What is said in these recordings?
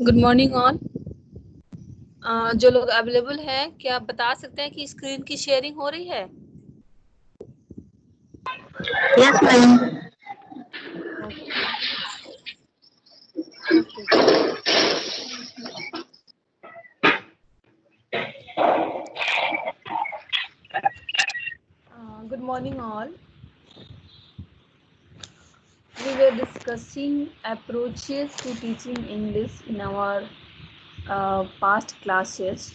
Good morning all. जो लोग available हैं, क्या आप बता सकते हैं कि स्क्रीन की शेयरिंग हो रही है? Yes ma'am. Good morning all. We were discussing approaches to teaching English in our past classes.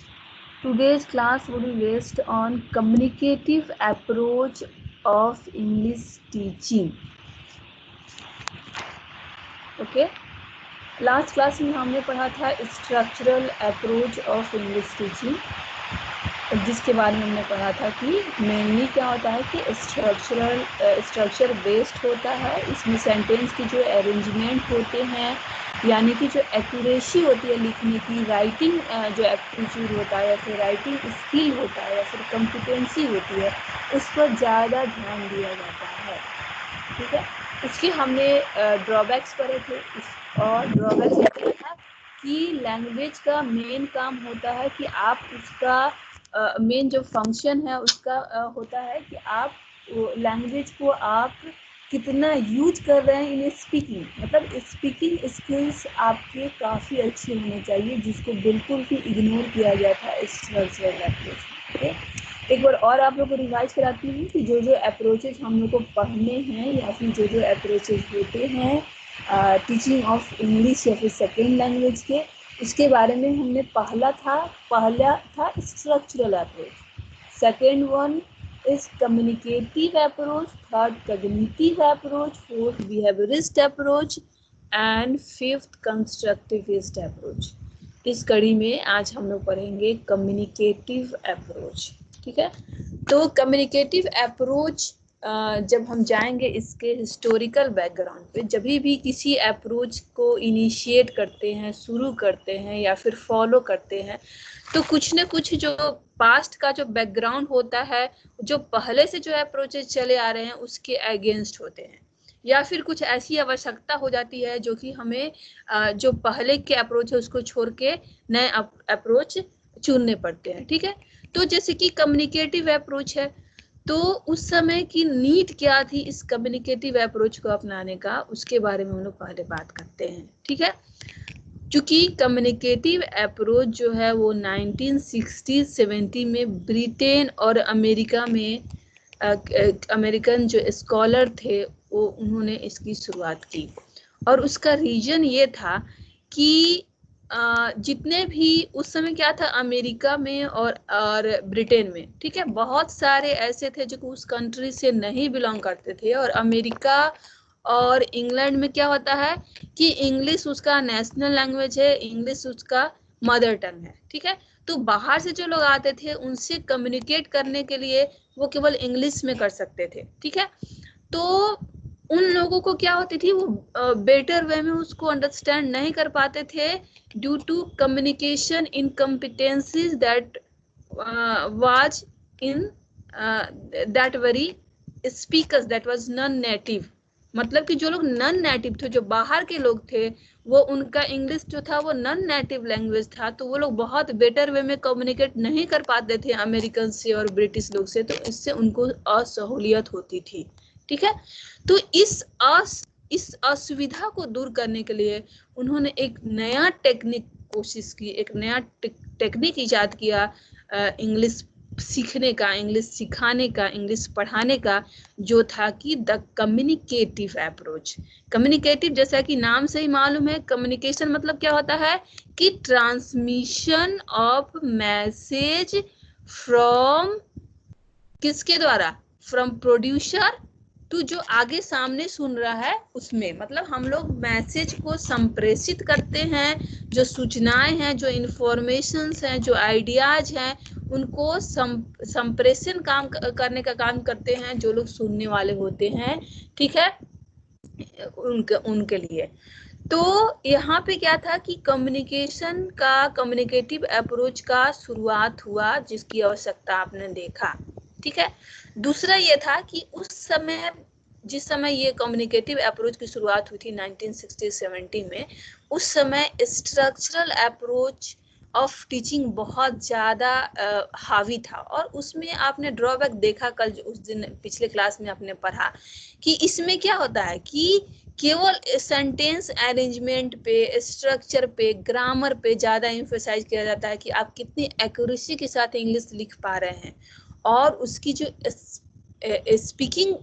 Today's class will be based on communicative approach of English teaching. Okay. Last class में हमने पढ़ा था structural approach of English teaching, जिसके बारे में हमने पढ़ा था कि मेनली क्या होता है कि स्ट्रक्चर बेस्ड होता है। इसमें सेंटेंस की जो अरेंजमेंट होते हैं, यानी कि जो एक्यूरेसी होती है लिखने की, राइटिंग जो एप्टीट्यूड होता है या फिर राइटिंग स्किल होता है या फिर कॉम्पिटेंसी होती है, उस पर ज़्यादा ध्यान दिया जाता है। ठीक है, उसके हमने ड्रॉबैक्स पढ़े थे। और ड्रॉबैक्स क्या था कि लैंग्वेज का मेन काम होता है कि आप उसका मेन जो फंक्शन है उसका होता है कि आप लैंग्वेज को आप कितना यूज कर रहे हैं इन स्पीकिंग, मतलब स्पीकिंग स्किल्स आपके काफ़ी अच्छे होने चाहिए, जिसको बिल्कुल भी इग्नोर किया जाता है स्ट्रक्चरल अप्रोच। ओके, एक बार और आप लोग को रिवाइज कराती हूँ कि जो जो अप्रोचेज हम लोग को पढ़ने हैं या फिर जो जो अप्रोचेज होते हैं टीचिंग ऑफ इंग्लिश या फिर सेकेंड लैंग्वेज के, उसके बारे में हमने पहला था structural approach, second one is communicative approach, third cognitive approach, fourth behaviorist approach and fifth constructivist approach। इस कड़ी में आज हम लोग पढ़ेंगे कम्युनिकेटिव अप्रोच। ठीक है, तो कम्युनिकेटिव अप्रोच जब हम जाएंगे इसके हिस्टोरिकल बैकग्राउंड पे, जब भी किसी अप्रोच को इनिशिएट करते हैं, शुरू करते हैं या फिर फॉलो करते हैं, तो कुछ न कुछ जो पास्ट का जो बैकग्राउंड होता है, जो पहले से जो अप्रोचेस चले आ रहे हैं उसके अगेंस्ट होते हैं, या फिर कुछ ऐसी आवश्यकता हो जाती है जो कि हमें जो पहले के अप्रोच है उसको छोड़ के नए अप्रोच चुनने पड़ते हैं। ठीक है, तो जैसे कि कम्युनिकेटिव अप्रोच है, तो उस समय की नीड क्या थी इस कम्युनिकेटिव अप्रोच को अपनाने का, उसके बारे में हम लोग पहले बात करते हैं। ठीक है, क्योंकि कम्युनिकेटिव अप्रोच जो है वो 1960-70 में ब्रिटेन और अमेरिका में अमेरिकन जो स्कॉलर थे वो उन्होंने इसकी शुरुआत की। और उसका रीजन ये था कि जितने भी उस समय क्या था अमेरिका में और ब्रिटेन में, ठीक है, बहुत सारे ऐसे थे जो उस कंट्री से नहीं बिलोंग करते थे। और अमेरिका और इंग्लैंड में क्या होता है कि इंग्लिश उसका नेशनल लैंग्वेज है, इंग्लिश उसका मदर टंग है। ठीक है, तो बाहर से जो लोग आते थे उनसे कम्युनिकेट करने के लिए वो केवल इंग्लिश में कर सकते थे। ठीक है, तो उन लोगों को क्या होती थी, वो बेटर वे में उसको अंडरस्टैंड नहीं कर पाते थे due to communication incompetencies that was in that very speakers that was non native. मतलब कि जो लोग नॉन नेटिव थे, जो बाहर के लोग थे, वो उनका इंग्लिश जो था वो नॉन नेटिव लैंग्वेज था, तो वो लोग बहुत बेटर वे में कम्युनिकेट नहीं कर पाते थे अमेरिकन से और ब्रिटिश लोग से, तो इससे उनको असहूलियत होती थी। ठीक है, तो इस असुविधा को दूर करने के लिए उन्होंने एक नया टेक्निक कोशिश की, एक नया टेक्निक इजाद किया इंग्लिश सीखने का, इंग्लिश सिखाने का, इंग्लिश पढ़ाने का, जो था कि द कम्युनिकेटिव अप्रोच। कम्युनिकेटिव जैसा कि नाम से ही मालूम है, कम्युनिकेशन मतलब क्या होता है कि ट्रांसमिशन ऑफ मैसेज फ्रॉम किसके द्वारा, फ्रॉम प्रोड्यूसर टू जो आगे सामने सुन रहा है उसमें। मतलब हम लोग मैसेज को संप्रेषित करते हैं, जो सूचनाएं हैं, जो इन्फॉर्मेशंस हैं, जो आइडियाज हैं, उनको संप्रेषण काम करने का काम करते हैं जो लोग सुनने वाले होते हैं। ठीक है, उनके लिए। तो यहाँ पे क्या था कि कम्युनिकेशन का, कम्युनिकेटिव अप्रोच का शुरुआत हुआ, जिसकी आवश्यकता आपने देखा। ठीक है, दूसरा ये था कि उस समय जिस समय ये कम्युनिकेटिव अप्रोच की शुरुआत हुई थी 1960-70 में, उस समय स्ट्रक्चरल अप्रोच ऑफ टीचिंग बहुत ज़्यादा हावी था। और उसमें आपने ड्रॉबैक देखा, कल उस दिन पिछले क्लास में आपने पढ़ा कि इसमें क्या होता है कि केवल सेंटेंस अरेंजमेंट पे, स्ट्रक्चर पे, ग्रामर पे ज़्यादा एम्फेसाइज किया जाता है कि आप कितनी एक्यूरेसी के साथ इंग्लिश लिख पा रहे हैं, और उसकी जो स्पीकिंग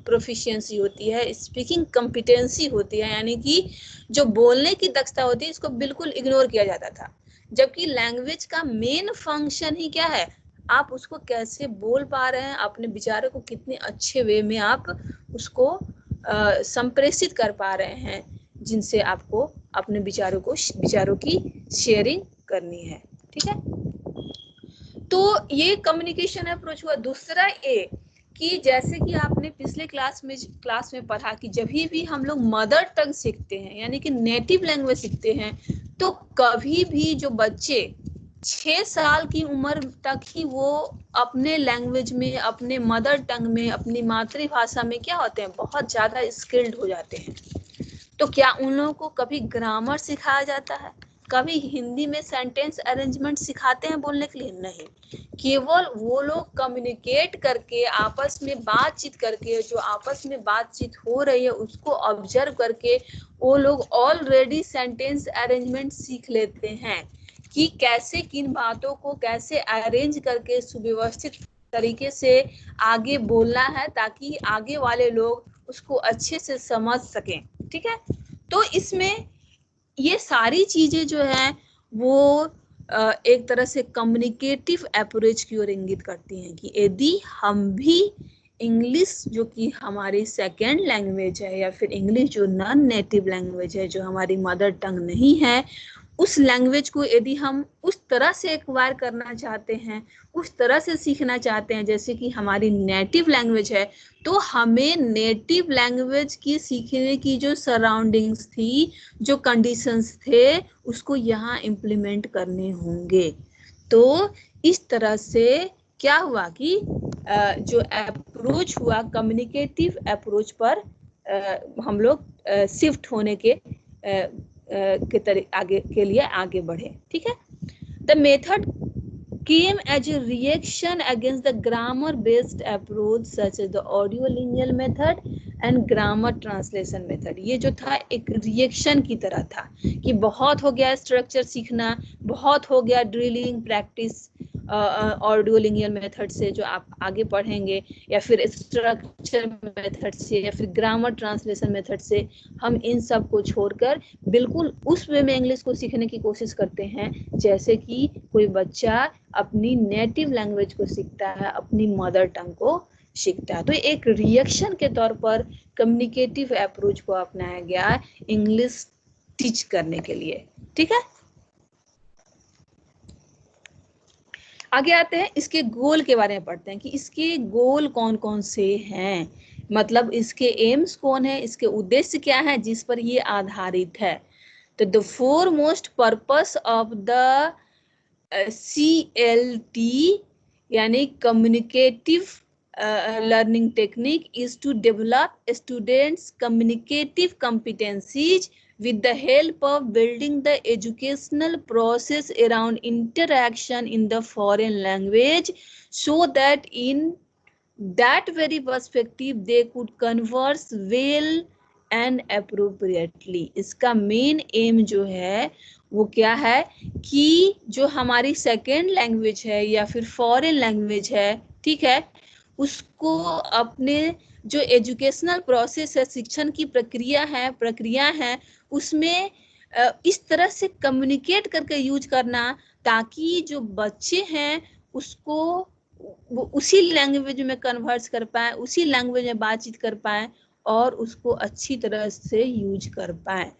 प्रोफिशिएंसी होती है, स्पीकिंग कॉम्पिटेंसी होती है, यानी कि जो बोलने की दक्षता होती है, इसको बिल्कुल इग्नोर किया जाता था। जबकि लैंग्वेज का मेन फंक्शन ही क्या है, आप उसको कैसे बोल पा रहे हैं, अपने विचारों को कितने अच्छे वे में आप उसको संप्रेषित कर पा रहे हैं, जिनसे आपको अपने विचारों की शेयरिंग करनी है। ठीक है, तो ये कम्युनिकेशन अप्रोच हुआ। दूसरा ये कि जैसे कि आपने पिछले क्लास में पढ़ा कि जब भी हम लोग मदर टंग सीखते हैं, यानी कि नेटिव लैंग्वेज सीखते हैं, तो कभी भी जो बच्चे 6 साल की उम्र तक ही वो अपने लैंग्वेज में, अपने मदर टंग में, अपनी मातृभाषा में क्या होते हैं, बहुत ज़्यादा स्किल्ड हो जाते हैं। तो क्या उन लोगों को कभी ग्रामर सिखाया जाता है, कभी हिंदी में सेंटेंस अरेंजमेंट सिखाते हैं बोलने के लिए? नहीं, केवल वो लोग कम्युनिकेट करके, आपस में बातचीत करके, जो आपस में बातचीत हो रही है उसको ऑब्जर्व करके वो लोग ऑलरेडी सेंटेंस अरेंजमेंट सीख लेते हैं कि कैसे किन बातों को कैसे अरेंज करके सुव्यवस्थित तरीके से आगे बोलना है, ताकि आगे वाले लोग उसको अच्छे से समझ सकें। ठीक है, तो इसमें ये सारी चीजें जो है वो एक तरह से कम्युनिकेटिव अप्रोच की ओर इंगित करती हैं कि यदि हम भी इंग्लिश, जो कि हमारी सेकेंड लैंग्वेज है, या फिर इंग्लिश जो नॉन नेटिव लैंग्वेज है, जो हमारी मदर टंग नहीं है, उस लैंग्वेज को यदि हम उस तरह से एक्वायर करना चाहते हैं, उस तरह से सीखना चाहते हैं जैसे कि हमारी नेटिव लैंग्वेज है, तो हमें नेटिव लैंग्वेज की सीखने की जो सराउंडिंग्स थी, जो कंडीशंस थे, उसको यहाँ इम्प्लीमेंट करने होंगे। तो इस तरह से क्या हुआ कि जो अप्रोच हुआ कम्युनिकेटिव अप्रोच पर हम लोग शिफ्ट होने के आगे के लिए आगे बढ़े। ठीक है, the method came as a reaction against the grammar based approach such as the audiolingual method and grammar translation method। ये जो था एक रिएक्शन की तरह था कि बहुत हो गया स्ट्रक्चर सीखना, बहुत हो गया ड्रिलिंग प्रैक्टिस ऑडियोलिंगुअल मेथड से जो आप आगे पढ़ेंगे, या फिर स्ट्रक्चर मेथड से, या फिर ग्रामर ट्रांसलेशन मेथड से, हम इन सब को छोड़कर बिल्कुल उस वे में इंग्लिश को सीखने की कोशिश करते हैं जैसे कि कोई बच्चा अपनी नेटिव लैंग्वेज को सीखता है, अपनी मदर टंग को सीखता है। तो एक रिएक्शन के तौर पर कम्युनिकेटिव अप्रोच को अपनाया गया इंग्लिश टीच करने के लिए। ठीक है, आगे आते हैं, इसके गोल के बारे में पढ़ते हैं कि इसके गोल कौन कौन से हैं, मतलब इसके एम्स कौन है, इसके उद्देश्य क्या है जिस पर ये आधारित है। तो the foremost purpose of the CLT यानी communicative learning technique is to develop students' communicative competencies with the help of building the educational process around interaction in the foreign language, so that in that very perspective they could converse well and appropriately। इसका main M जो है वो क्या है कि जो हमारी second language है या फिर फॉरेन लैंग्वेज है, ठीक है, उसको अपने जो एजुकेशनल प्रोसेस है, शिक्षण की प्रक्रिया है, उसमें इस तरह से कम्युनिकेट करके यूज करना ताकि जो बच्चे हैं उसको वो उसी लैंग्वेज में कन्वर्स कर पाए, उसी लैंग्वेज में बातचीत कर पाए और उसको अच्छी तरह से यूज कर पाए।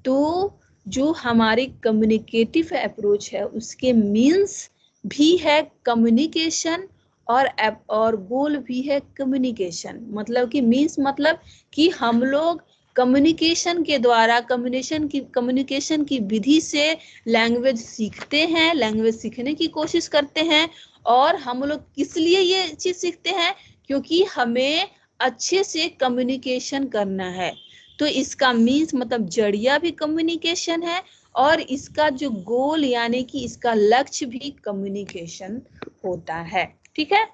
तो जो हमारी कम्युनिकेटिव अप्रोच है उसके मीन्स भी है कम्युनिकेशन और गोल भी है कम्युनिकेशन। मतलब कि मीन्स मतलब कि हम लोग कम्युनिकेशन के द्वारा कम्युनिकेशन की विधि से लैंग्वेज सीखते हैं, लैंग्वेज सीखने की कोशिश करते हैं। और हम लोग किस लिए ये चीज सीखते हैं? क्योंकि हमें अच्छे से कम्युनिकेशन करना है। तो इसका मीन्स मतलब जरिया भी कम्युनिकेशन है और इसका जो गोल यानी कि इसका लक्ष्य भी कम्युनिकेशन होता है। ठीक है।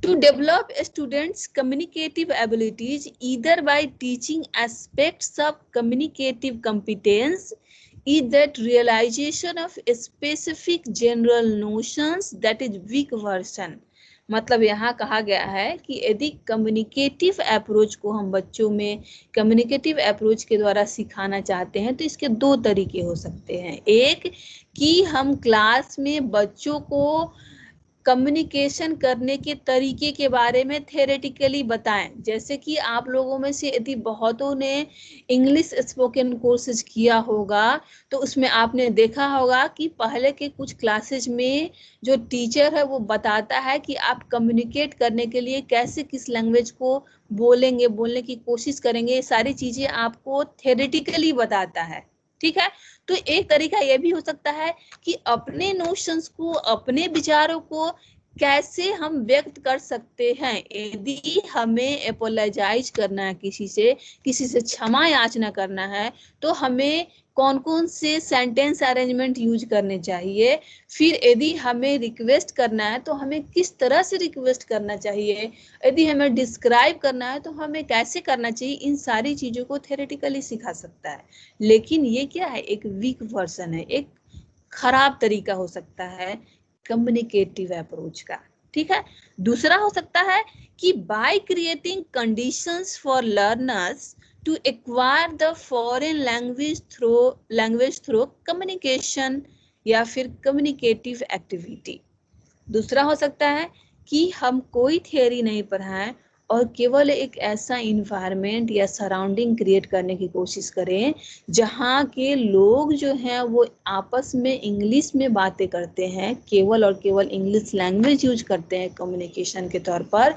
To develop students' communicative abilities either by teaching aspects of communicative competence, is that realization of specific general notions, that is weak version। मतलब यहाँ कहा गया है कि यदि कम्युनिकेटिव अप्रोच को हम बच्चों में कम्युनिकेटिव अप्रोच के द्वारा सिखाना चाहते हैं तो इसके दो तरीके हो सकते हैं। एक कि हम क्लास में बच्चों को कम्युनिकेशन करने के तरीके के बारे में थ्योरेटिकली बताएं। जैसे कि आप लोगों में से यदि बहुतों ने इंग्लिश स्पोकन कोर्सेज किया होगा तो उसमें आपने देखा होगा कि पहले के कुछ क्लासेज में जो टीचर है वो बताता है कि आप कम्युनिकेट करने के लिए कैसे किस लैंग्वेज को बोलेंगे, बोलने की कोशिश करेंगे, ये सारी चीजें आपको थ्योरेटिकली बताता है। ठीक है। तो एक तरीका यह भी हो सकता है कि अपने नोशंस को, अपने विचारों को कैसे हम व्यक्त कर सकते हैं। यदि हमें अपोलोजाइज करना है, किसी से क्षमा याचना करना है, तो हमें कौन कौन से सेंटेंस अरेंजमेंट यूज करने चाहिए। फिर यदि हमें रिक्वेस्ट करना है तो हमें किस तरह से रिक्वेस्ट करना चाहिए। यदि हमें डिस्क्राइब करना है तो हमें कैसे करना चाहिए। इन सारी चीजों को थ्योरेटिकली सिखा सकता है। लेकिन ये क्या है, एक वीक वर्जन है, एक खराब तरीका हो सकता है कम्युनिकेटिव अप्रोच का। ठीक है। दूसरा हो सकता है कि by creating conditions for learners to acquire the foreign language through communication या फिर कम्युनिकेटिव एक्टिविटी। दूसरा हो सकता है कि हम कोई थियरी नहीं पढ़ाएं और केवल एक ऐसा इन्वायरमेंट या सराउंडिंग क्रिएट करने की कोशिश करें जहाँ के लोग जो हैं वो आपस में इंग्लिश में बातें करते हैं, केवल और केवल इंग्लिश लैंग्वेज यूज करते हैं कम्युनिकेशन के तौर पर।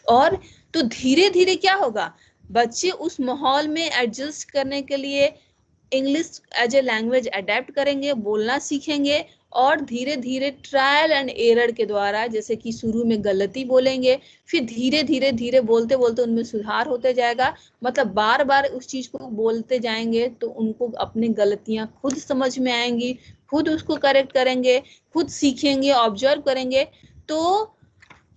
और तो धीरे धीरे क्या होगा, बच्चे उस माहौल में एडजस्ट करने के लिए English as a language adapt करेंगे, बोलना सीखेंगे और धीरे धीरे ट्रायल एंड एरर के द्वारा, जैसे कि शुरू में गलती बोलेंगे, फिर धीरे धीरे धीरे बोलते बोलते उनमें सुधार होते जाएगा। मतलब बार बार उस चीज को बोलते जाएंगे तो उनको अपनी गलतियां खुद समझ में आएंगी, खुद उसको करेक्ट करेंगे, खुद सीखेंगे, ऑब्जर्व करेंगे। तो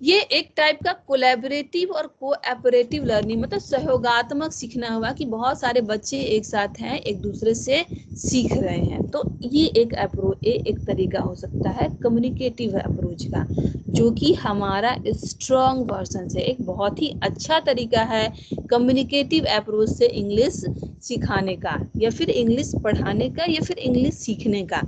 ये एक टाइप का कोलैबोरेटिव और कोऑपरेटिव लर्निंग, मतलब सहयोगात्मक सीखना हुआ कि बहुत सारे बच्चे एक साथ हैं, एक दूसरे से सीख रहे हैं। तो ये एक तरीका हो सकता है कम्युनिकेटिव अप्रोच का, जो कि हमारा स्ट्रॉन्ग वर्जन से एक बहुत ही अच्छा तरीका है कम्युनिकेटिव अप्रोच से इंग्लिश सिखाने का या फिर इंग्लिश पढ़ाने का या फिर इंग्लिश सीखने का।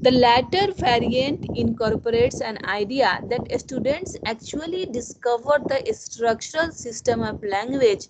The latter variant incorporates an idea that students actually discover the structural system of language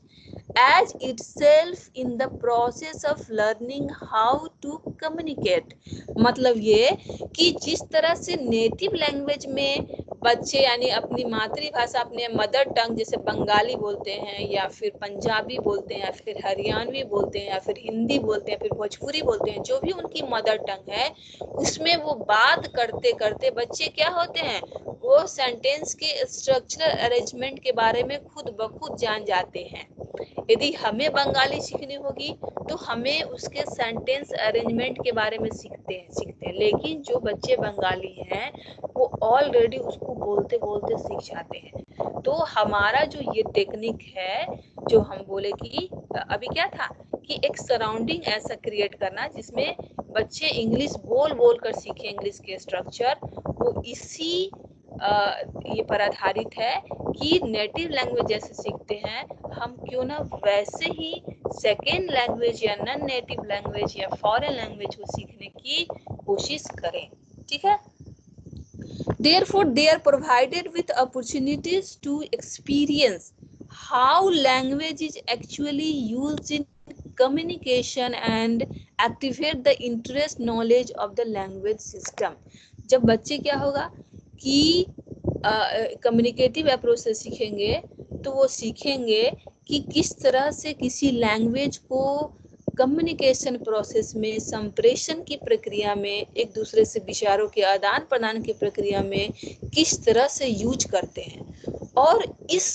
as itself in the process of learning how to communicate। मतलब ये कि जिस तरह से नेटिव लैंग्वेज में बच्चे यानी अपनी मातृभाषा, अपने मदर टंग, जैसे बंगाली बोलते हैं या फिर पंजाबी बोलते हैं या फिर हरियाणवी बोलते हैं या फिर हिंदी बोलते हैं, फिर भोजपुरी बोलते हैं, जो भी उनकी मदर टंग है, उसमें वो बात करते करते बच्चे क्या होते हैं, वो सेंटेंस के स्ट्रक्चरल अरेंजमेंट के बारे में खुद ब खुद जान जाते हैं। यदि हमें बंगाली सीखनी होगी तो हमें उसके सेंटेंस अरेंजमेंट के बारे में सीखते हैं। लेकिन जो बच्चे बंगाली हैं वो ऑलरेडी उसको बोलते बोलते सीख जाते हैं। तो हमारा जो ये टेक्निक है, जो हम बोले कि अभी क्या था कि एक सराउंडिंग ऐसा क्रिएट करना जिसमें बच्चे इंग्लिश बोल बोल कर सीखे, इंग्लिश के स्ट्रक्चर, वो इसी ये पर आधारित है कि नेटिव लैंग्वेज जैसे सीखते हैं हम, क्यों ना वैसे ही सेकेंड लैंग्वेज या नॉन नेटिव लैंग्वेज या फॉरेन लैंग्वेज को सीखने की कोशिश करें। ठीक है। Therefore, they are provided with opportunities to experience how language is actually used in communication and activate the interest knowledge of the language system। जब बच्चे क्या होगा कि कम्युनिकेटिव अप्रोच से सीखेंगे तो वो सीखेंगे कि किस तरह से किसी लैंग्वेज को कम्युनिकेशन प्रोसेस में, संप्रेषण की प्रक्रिया में, एक दूसरे से विचारों के आदान प्रदान की प्रक्रिया में किस तरह से यूज करते हैं। और इस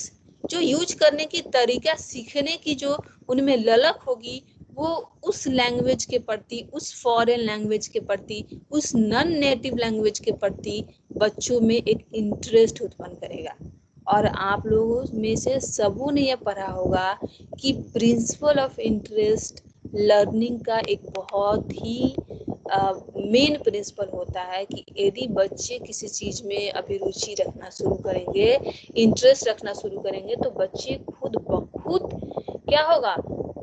जो यूज करने की तरीका, सीखने की जो उनमें ललक होगी, वो उस लैंग्वेज के प्रति, उस फॉरेन लैंग्वेज के प्रति, उस नॉन नेटिव लैंग्वेज के प्रति बच्चों में एक इंटरेस्ट उत्पन्न करेगा। और आप लोगों में से सबों ने यह पढ़ा होगा कि प्रिंसिपल ऑफ इंटरेस्ट लर्निंग का एक बहुत ही मेन प्रिंसिपल होता है कि यदि बच्चे किसी चीज में अभिरुचि रखना शुरू करेंगे, इंटरेस्ट रखना शुरू करेंगे, तो बच्चे खुद ब खुद क्या होगा,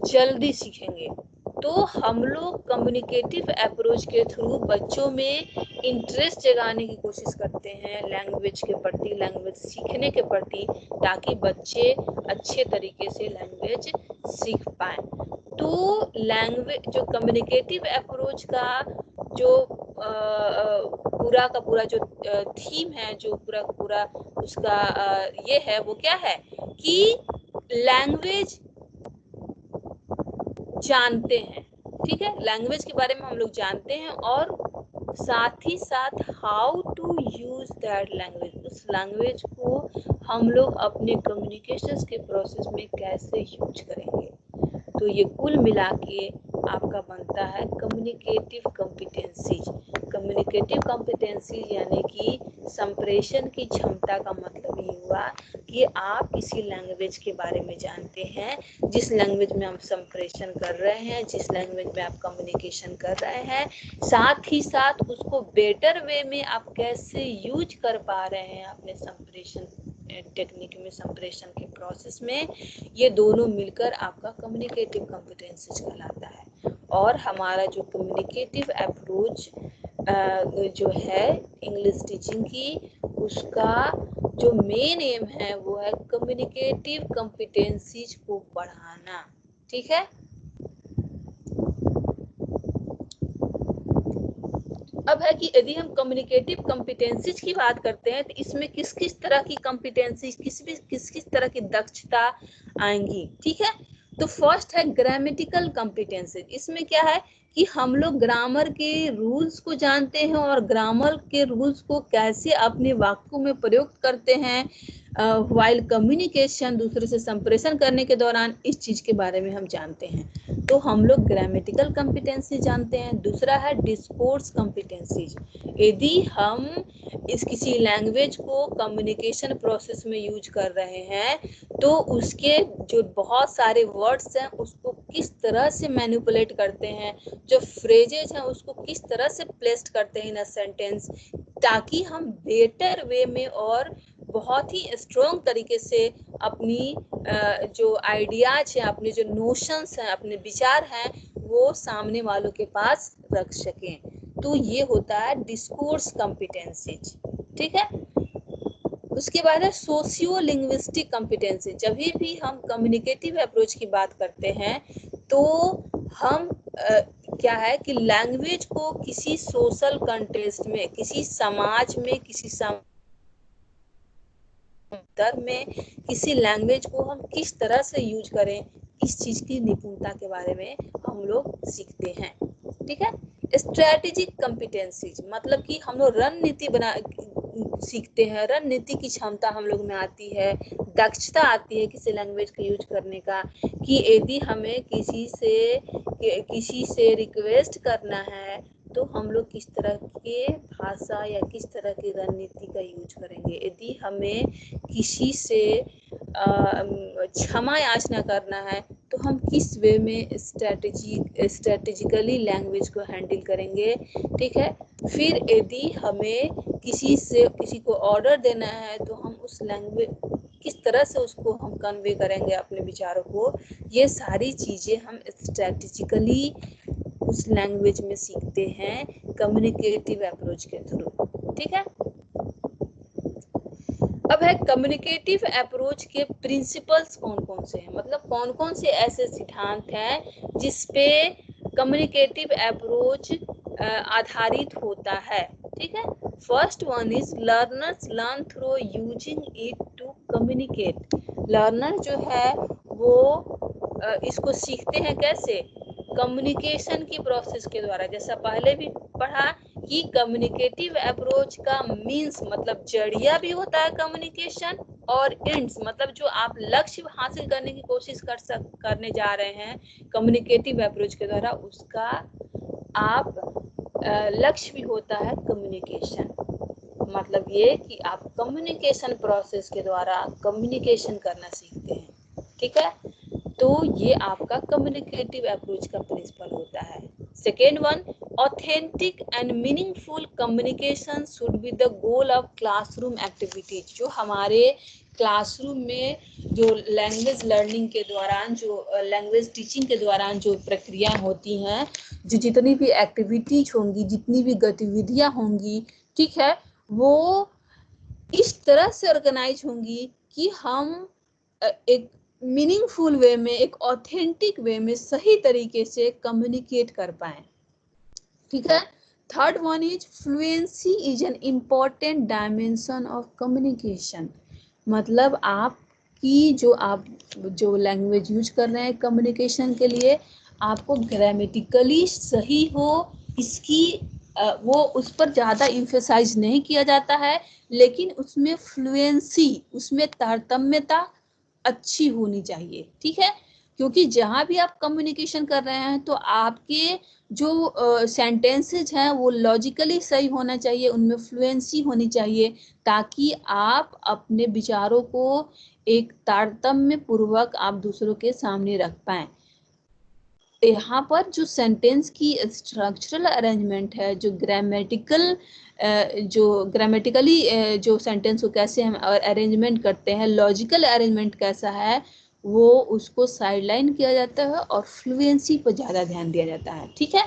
जल्दी सीखेंगे। तो हम लोग कम्युनिकेटिव अप्रोच के थ्रू बच्चों में इंटरेस्ट जगाने की कोशिश करते हैं लैंग्वेज के प्रति, लैंग्वेज सीखने के प्रति, ताकि बच्चे अच्छे तरीके से लैंग्वेज सीख पाएं। तो लैंग्वेज, जो कम्युनिकेटिव अप्रोच का जो पूरा का पूरा जो थीम है, जो पूरा का पूरा उसका ये है, वो क्या है कि लैंग्वेज जानते हैं, ठीक है, लैंग्वेज के बारे में हम लोग जानते हैं, और साथ ही साथ how to use that language, उस लैंग्वेज को हम लोग अपने कम्युनिकेशन के प्रोसेस में कैसे यूज करेंगे। तो ये कुल मिला के आपका बनता है कम्युनिकेटिव कॉम्पिटेंसीज। कम्युनिकेटिव कॉम्पिटेंसीज यानी कि संप्रेषण की क्षमता का मतलब ये हुआ कि आप किसी लैंग्वेज के बारे में जानते हैं, जिस लैंग्वेज में आप संप्रेषण कर रहे हैं, जिस लैंग्वेज में आप कम्युनिकेशन कर रहे हैं, साथ ही साथ उसको बेटर वे में आप कैसे यूज कर पा रहे हैं अपने संप्रेषण टेक्निक में, संप्रेषण के प्रोसेस में। ये दोनों मिलकर आपका कम्युनिकेटिव कॉम्पिटेंसीज कहलाता है। और हमारा जो कम्युनिकेटिव अप्रोच जो है इंग्लिश टीचिंग की, उसका जो मेन एम है वो है कम्युनिकेटिव कॉम्पिटेंसीज को बढ़ाना, ठीक है। अब है कि यदि हम कम्युनिकेटिव कॉम्पिटेंसीज की बात करते हैं, तो इसमें किस किस तरह की कॉम्पिटेंसीज, किस किस तरह की दक्षता आएंगी, ठीक है। तो फर्स्ट है ग्रामेटिकल कॉम्पिटेंसीज। इसमें क्या है कि हम लोग ग्रामर के रूल्स को जानते हैं और ग्रामर के रूल्स को कैसे अपने वाक्यों में प्रयोग करते हैं व्हाइल कम्युनिकेशन, दूसरे से संप्रेषण करने के दौरान, इस चीज के बारे में हम जानते हैं। तो हम लोग ग्रामेटिकल कॉम्पिटेंसी जानते हैं। दूसरा है डिस्कोर्स कॉम्पिटेंसीज। यदि हम इस किसी लैंग्वेज को कम्युनिकेशन प्रोसेस में यूज कर रहे हैं, तो उसके जो बहुत सारे वर्ड्स हैं उसको किस तरह से मैनिपुलेट करते हैं, जो फ्रेजेज हैं उसको किस तरह से प्लेस्ड करते हैं इन अ सेंटेंस, ताकि हम बेटर वे में और बहुत ही स्ट्रॉन्ग तरीके से अपनी जो आइडियाज हैं, अपने जो नोशंस हैं, अपने विचार हैं, वो सामने वालों के पास रख सकें। तो ये होता है डिस्कोर्स कॉम्पिटेंसीज, ठीक है। उसके बाद है सोशियो लिंग्विस्टिक कॉम्पिटेंसी। जब भी हम कम्युनिकेटिव अप्रोच की बात करते हैं, तो हम क्या है कि लैंग्वेज को किसी सोशल कंटेक्स्ट में, किसी समाज में, किसी धर्म में, किसी लैंग्वेज को हम किस तरह से यूज करें, इस चीज की निपुणता के बारे में हम लोग सीखते हैं, ठीक है। स्ट्रेटेजिक कॉम्पिटेंसीज मतलब कि हम लोग रणनीति बना सीखते हैं, रणनीति की क्षमता हम लोग में आती है, दक्षता आती है किसी लैंग्वेज को यूज करने का, कि यदि हमें किसी से रिक्वेस्ट करना है, तो हम लोग किस तरह के भाषा या किस तरह की रणनीति का यूज करेंगे। यदि हमें किसी से क्षमा याचना करना है, तो हम किस वे में स्ट्रेटेजिकली लैंग्वेज को हैंडल करेंगे, ठीक है। फिर यदि हमें किसी को ऑर्डर देना है, तो हम उस लैंग्वेज किस तरह से उसको हम कन्वे करेंगे अपने विचारों को। ये सारी चीजें हम स्ट्रेटेजिकली उस लैंग्वेज में सीखते हैं कम्युनिकेटिव अप्रोच के थ्रू, ठीक है। अब है कम्युनिकेटिव अप्रोच के प्रिंसिपल्स कौन कौन से हैं, मतलब कौन कौन से ऐसे सिद्धांत हैं जिसपे कम्युनिकेटिव अप्रोच आधारित होता है, ठीक है। First one is learners learn through using it to communicate. Learner जो है वो इसको सीखते हैं कैसे, कम्युनिकेशन की प्रोसेस के द्वारा। जैसा पहले भी पढ़ा कि कम्युनिकेटिव अप्रोच का मीन्स मतलब जरिया भी होता है कम्युनिकेशन, और एंड्स मतलब जो आप लक्ष्य हासिल करने की कोशिश करने जा रहे हैं कम्युनिकेटिव अप्रोच के द्वारा, उसका आप लक्ष्य भी होता है कम्युनिकेशन। मतलब ये कि आप कम्युनिकेशन प्रोसेस के द्वारा कम्युनिकेशन करना सीखते हैं, ठीक है। तो ये आपका कम्युनिकेटिव अप्रोच का प्रिंसिपल होता है। Second one, authentic and meaningful communication should be the goal of classroom activities. जो हमारे क्लासरूम में जो लैंग्वेज लर्निंग के दौरान, जो लैंग्वेज टीचिंग के दौरान जो प्रक्रिया होती हैं, जो जितनी भी एक्टिविटीज होंगी, जितनी भी गतिविधियां होंगी, ठीक है, वो इस तरह से ऑर्गेनाइज होंगी कि हम एक मीनिंगफुल वे में, एक ऑथेंटिक वे में सही तरीके से कम्युनिकेट कर पाए, ठीक है। Third one is fluency is an important dimension of communication. मतलब आपकी जो लैंग्वेज यूज कर रहे हैं कम्युनिकेशन के लिए, आपको ग्रामेटिकली सही हो, इसकी वो उस पर ज़्यादा इम्फेसाइज नहीं किया जाता है, लेकिन उसमें फ्लुएंसी, उसमें तारतम्यता अच्छी होनी चाहिए, ठीक है। क्योंकि जहाँ भी आप कम्युनिकेशन कर रहे हैं तो आपके जो सेंटेंसेज हैं वो लॉजिकली सही होना चाहिए, उनमें फ्लुएंसी होनी चाहिए, ताकि आप अपने विचारों को एक तारतम्य पूर्वक आप दूसरों के सामने रख पाएं। यहाँ पर जो सेंटेंस की स्ट्रक्चरल अरेंजमेंट है, जो ग्रामेटिकली जो सेंटेंस को कैसे हम अरेंजमेंट करते हैं, लॉजिकल अरेंजमेंट कैसा है, वो उसको साइडलाइन किया जाता है और फ्लुएंसी पर ज़्यादा ध्यान दिया जाता है, ठीक है।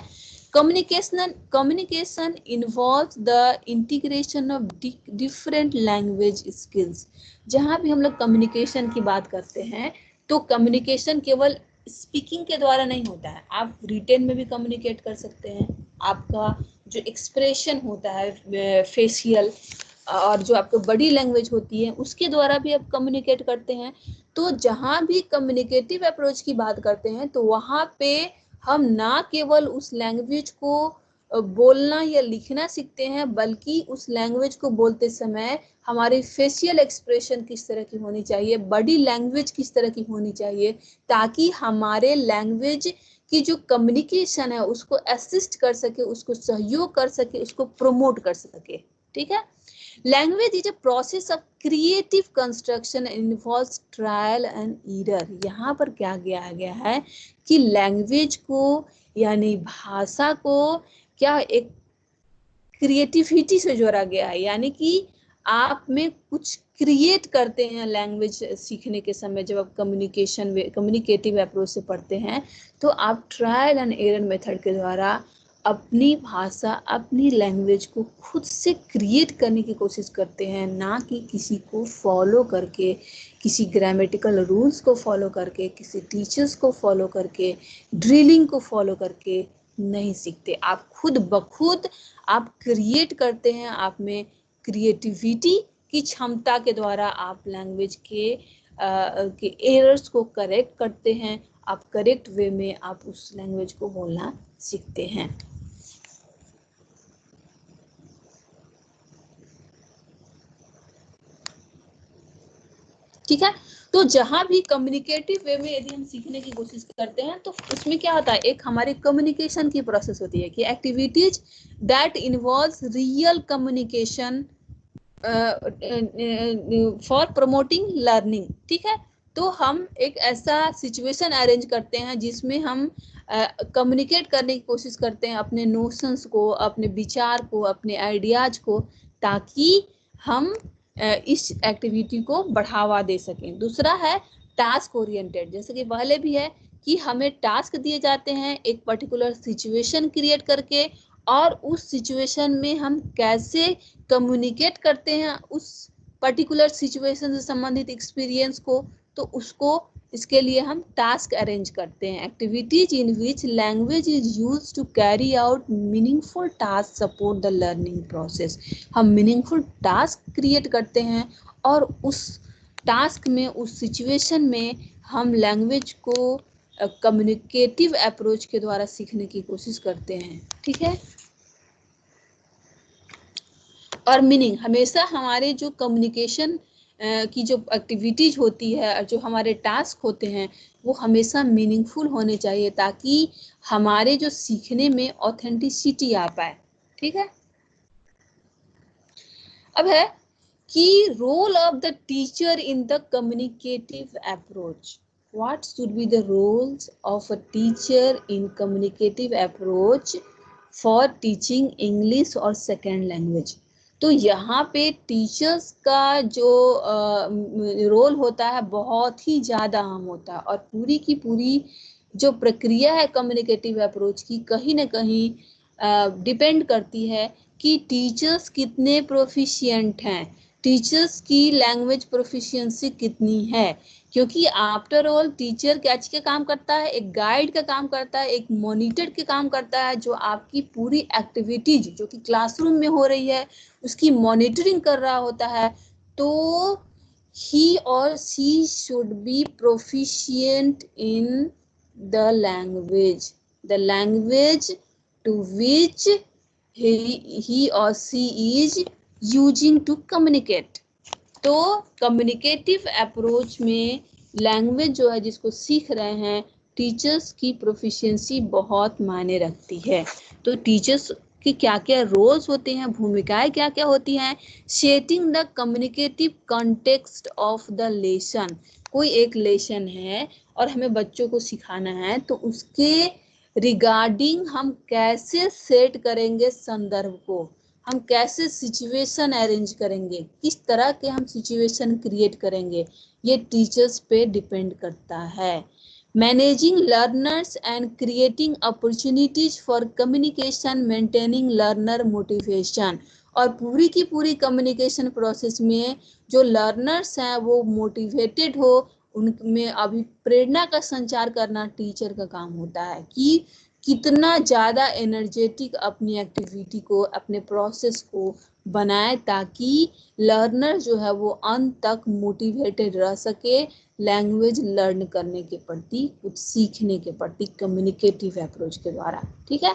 Communication involves the integration of different language skills. जहाँ भी हम लोग कम्युनिकेशन की बात करते हैं तो कम्युनिकेशन केवल स्पीकिंग के द्वारा नहीं होता है, आप रिटेन में भी कम्युनिकेट कर सकते हैं। आपका जो एक्सप्रेशन होता है फेशियल, और जो आपको बॉडी लैंग्वेज होती है, उसके द्वारा भी आप कम्युनिकेट करते हैं। तो जहाँ भी कम्युनिकेटिव अप्रोच की बात करते हैं तो वहाँ पे हम ना केवल उस लैंग्वेज को बोलना या लिखना सीखते हैं, बल्कि उस लैंग्वेज को बोलते समय हमारी फेशियल एक्सप्रेशन किस तरह की होनी चाहिए, बॉडी लैंग्वेज किस तरह की होनी चाहिए, ताकि हमारे लैंग्वेज की जो कम्युनिकेशन है उसको असिस्ट कर सके, उसको सहयोग कर सके, उसको प्रमोट कर सके, ठीक है। Language is a process of creative construction, involves trial and error. यहाँ पर क्या किया गया है कि लैंग्वेज को यानी भाषा को क्या एक क्रिएटिविटी से जोड़ा गया है, यानी कि आप में कुछ क्रिएट करते हैं लैंग्वेज सीखने के समय। जब आप कम्युनिकेटिव अप्रोच से पढ़ते हैं तो आप ट्रायल एंड एरर मेथड के द्वारा अपनी भाषा, अपनी लैंग्वेज को खुद से क्रिएट करने की कोशिश करते हैं, ना कि किसी को फॉलो करके, किसी ग्रामेटिकल रूल्स को फॉलो करके, किसी टीचर्स को फॉलो करके, ड्रिलिंग को फॉलो करके नहीं सीखते। आप खुद ब खुद आप क्रिएट करते हैं, आप में क्रिएटिविटी की क्षमता के द्वारा आप लैंग्वेज के एरर्स को करेक्ट करते हैं, आप करेक्ट वे में आप उस लैंग्वेज को बोलना सीखते हैं। ठीक है। तो जहां भी कम्युनिकेटिव वे में यदि हम सीखने की कोशिश करते हैं तो उसमें क्या होता है, एक हमारी कम्युनिकेशन की प्रोसेस होती है कि activities that involves real communication for promoting learning, ठीक है। तो हम एक ऐसा सिचुएशन अरेंज करते हैं जिसमें हम कम्युनिकेट करने की कोशिश करते हैं अपने नोशंस को, अपने विचार को, अपने आइडियाज को, ताकि हम इस एक्टिविटी को बढ़ावा दे सकें। दूसरा है टास्क ओरिएंटेड, जैसे कि पहले भी है कि हमें टास्क दिए जाते हैं एक पर्टिकुलर सिचुएशन क्रिएट करके, और उस सिचुएशन में हम कैसे कम्युनिकेट करते हैं उस पर्टिकुलर सिचुएशन से संबंधित एक्सपीरियंस को, तो उसको इसके लिए हम टास्क अरेंज करते हैं। Activities in which language is used to carry out meaningful task support the learning process. हम मीनिंगफुल टास्क क्रिएट करते हैं और उस टास्क में, उस सिचुएशन में हम लैंग्वेज को कम्युनिकेटिव अप्रोच के द्वारा सीखने की कोशिश करते हैं, ठीक है। और मीनिंग, हमेशा हमारे जो कम्युनिकेशन की जो एक्टिविटीज होती है और जो हमारे टास्क होते हैं वो हमेशा मीनिंगफुल होने चाहिए ताकि हमारे जो सीखने में ऑथेंटिसिटी आ पाए। ठीक है। अब है कि role of the teacher in the communicative approach. What should be the roles of a teacher in communicative approach for teaching English और second language? तो यहाँ पे टीचर्स का जो रोल होता है बहुत ही ज़्यादा अहम होता है और पूरी की पूरी जो प्रक्रिया है कम्युनिकेटिव अप्रोच की कहीं ना कहीं डिपेंड करती है कि टीचर्स कितने प्रोफिशिएंट हैं, टीचर्स की लैंग्वेज प्रोफिशिएंसी कितनी है। क्योंकि आफ्टर ऑल टीचर क्या चीज का काम करता है, एक गाइड का काम करता है, एक मॉनिटर के काम करता है जो आपकी पूरी एक्टिविटीज जो कि क्लासरूम में हो रही है उसकी मॉनिटरिंग कर रहा होता है। तो he or she should be proficient in the language to which he or she is using to communicate। तो कम्युनिकेटिव अप्रोच में लैंग्वेज जो है जिसको सीख रहे हैं टीचर्स की प्रोफिशिएंसी बहुत मायने रखती है। तो टीचर्स की क्या क्या रोल्स होते हैं, भूमिकाएं क्या क्या होती हैं। Setting the communicative context of the lesson. कोई एक लेसन है और हमें बच्चों को सिखाना है तो उसके रिगार्डिंग हम कैसे सेट करेंगे संदर्भ को, हम कैसे सिचुएशन अरेंज करेंगे, किस तरह के हम सिचुएशन क्रिएट करेंगे, ये टीचर्स पे डिपेंड करता है। Managing learners and creating opportunities for communication, maintaining learner motivation. और पूरी की पूरी कम्युनिकेशन प्रोसेस में जो लर्नर्स हैं वो मोटिवेटेड हो, उनमें अभी प्रेरणा का संचार करना टीचर का काम होता है कि कितना ज़्यादा एनर्जेटिक अपनी एक्टिविटी को, अपने प्रोसेस को बनाए ताकि लर्नर जो है वो अंत तक मोटिवेटेड रह सके लैंग्वेज लर्न करने के प्रति, कुछ सीखने के प्रति कम्युनिकेटिव अप्रोच के द्वारा। ठीक है।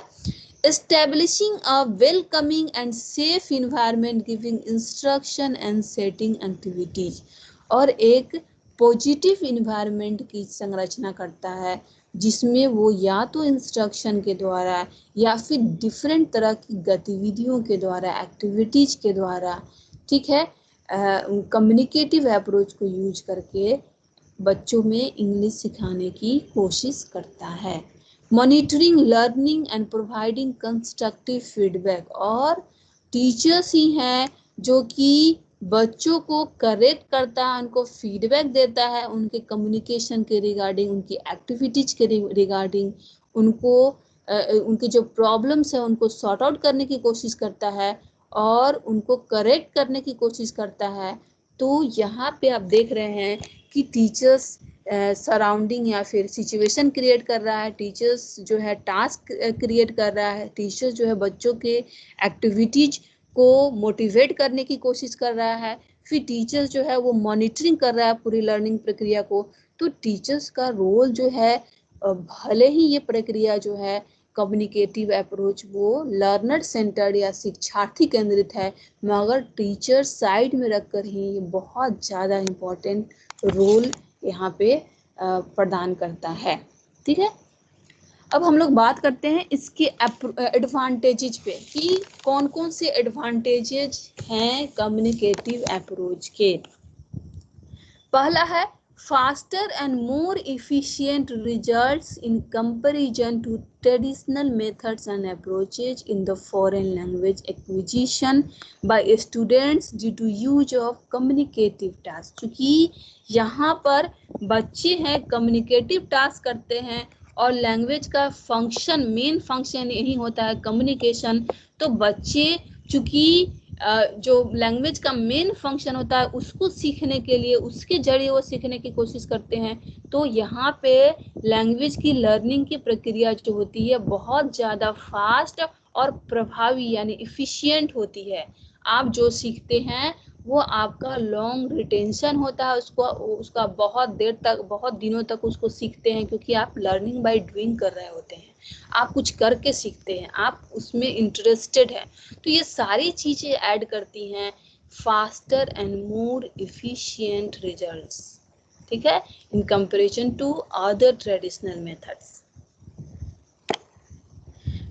Establishing a welcoming and safe environment, giving instruction and setting activities। और एक पॉजिटिव इन्वायरमेंट की संरचना करता है जिसमें वो या तो इंस्ट्रक्शन के द्वारा या फिर डिफरेंट तरह की गतिविधियों के द्वारा, एक्टिविटीज के द्वारा, ठीक है, कम्युनिकेटिव अप्रोच को यूज करके बच्चों में इंग्लिश सिखाने की कोशिश करता है। Monitoring learning and providing constructive feedback. और टीचर्स ही हैं जो कि बच्चों को करेक्ट करता है, उनको फीडबैक देता है उनके कम्युनिकेशन के रिगार्डिंग, उनकी एक्टिविटीज के रिगार्डिंग, उनको उनके जो प्रॉब्लम्स है उनको सॉर्ट आउट करने की कोशिश करता है और उनको करेक्ट करने की कोशिश करता है। तो यहाँ पे आप देख रहे हैं कि टीचर्स सराउंडिंग या फिर सिचुएशन क्रिएट कर रहा है, टीचर्स जो है टास्क क्रिएट कर रहा है, टीचर्स जो है बच्चों के एक्टिविटीज को मोटिवेट करने की कोशिश कर रहा है, फिर टीचर्स जो है वो मॉनिटरिंग कर रहा है पूरी लर्निंग प्रक्रिया को। तो टीचर्स का रोल जो है, भले ही ये प्रक्रिया जो है कम्युनिकेटिव अप्रोच वो लर्नर सेंटर्ड या शिक्षार्थी केंद्रित है, मगर टीचर साइड में रखकर ही बहुत ज़्यादा इम्पोर्टेंट रोल यहाँ पे प्रदान करता है। ठीक है। अब हम लोग बात करते हैं इसके एडवांटेजेज पे कि कौन कौन से एडवांटेजेज हैं कम्युनिकेटिव अप्रोच के। पहला है faster and more efficient results in comparison to traditional methods and approaches in the foreign language acquisition by students due to use of communicative task. क्योंकि यहाँ पर बच्चे हैं कम्युनिकेटिव टास्क करते हैं और लैंग्वेज का फंक्शन, मेन फंक्शन यही होता है कम्युनिकेशन। तो बच्चे चूँकि जो लैंग्वेज का मेन फंक्शन होता है उसको सीखने के लिए, उसके जरिए वो सीखने की कोशिश करते हैं। तो यहाँ पे लैंग्वेज की लर्निंग की प्रक्रिया जो होती है बहुत ज़्यादा फास्ट और प्रभावी यानी इफिशिएंट होती है। आप जो सीखते हैं वो आपका लॉन्ग रिटेंशन होता है, उसका बहुत देर तक, बहुत दिनों तक उसको सीखते हैं क्योंकि आप लर्निंग बाय डूइंग कर रहे होते हैं। आप कुछ करके सीखते हैं, आप उसमें इंटरेस्टेड हैं, तो ये सारी चीज़ें ऐड करती हैं faster and more efficient results, ठीक है, in comparison to other traditional methods.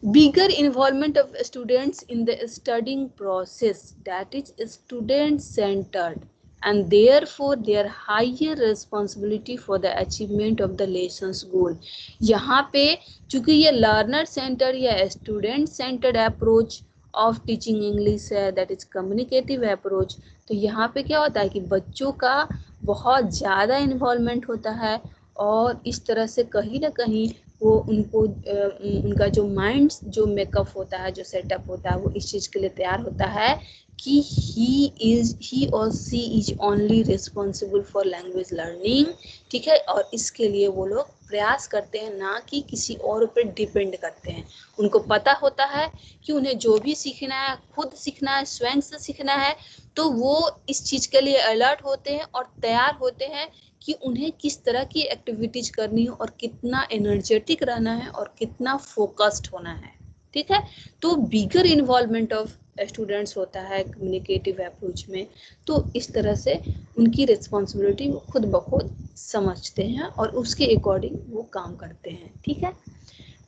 Bigger involvement of students in the studying process, that is student centered, and therefore their higher responsibility for the achievement of the lessons goal. यहाँ पे चूंकि ये learner centered या student centered approach of teaching English है, that is communicative approach, तो यहाँ पे क्या होता है कि बच्चों का बहुत ज़्यादा इन्वॉल्वमेंट होता है और इस तरह से कहीं ना कहीं वो उनको उनका जो माइंड जो मेकअप होता है, जो सेटअप होता है, वो इस चीज़ के लिए तैयार होता है कि ही और she is only responsible for language learning, ठीक है, और इसके लिए वो लोग प्रयास करते हैं, ना कि किसी और पर डिपेंड करते हैं. उनको पता होता है कि उन्हें जो भी सीखना है खुद सीखना है, स्वयं से सीखना है, तो वो इस चीज़ के लिए अलर्ट होते हैं और तैयार होते हैं कि उन्हें किस तरह की एक्टिविटीज करनी है और कितना एनर्जेटिक रहना है और कितना फोकस्ड होना है, ठीक है. तो बिगर इन्वॉल्वमेंट ऑफ स्टूडेंट्स होता है कम्युनिकेटिव अप्रोच में, तो इस तरह से उनकी रिस्पॉन्सिबिलिटी वो खुद ब खुद समझते हैं और उसके अकॉर्डिंग वो काम करते हैं, ठीक है.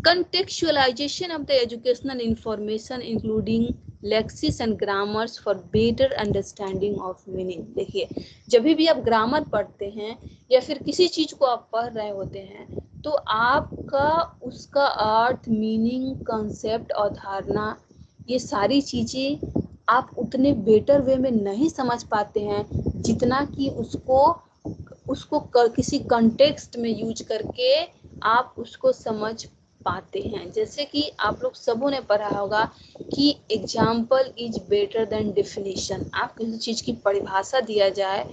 Contextualization of the educational information including Lexus and grammars for better understanding of meaning. देखिए, जब भी आप ग्रामर पढ़ते हैं या फिर किसी चीज़ को आप पढ़ रहे होते हैं, तो आपका उसका अर्थ, मीनिंग, कंसेप्ट और धारणा, ये सारी चीज़ें आप उतने बेटर वे में नहीं समझ पाते हैं जितना कि उसको किसी कंटेक्स्ट में यूज करके आप उसको समझ पाते हैं. जैसे कि आप लोग सबों ने पढ़ा होगा कि example is better than definition. आप किसी चीज़ की परिभाषा दिया जाए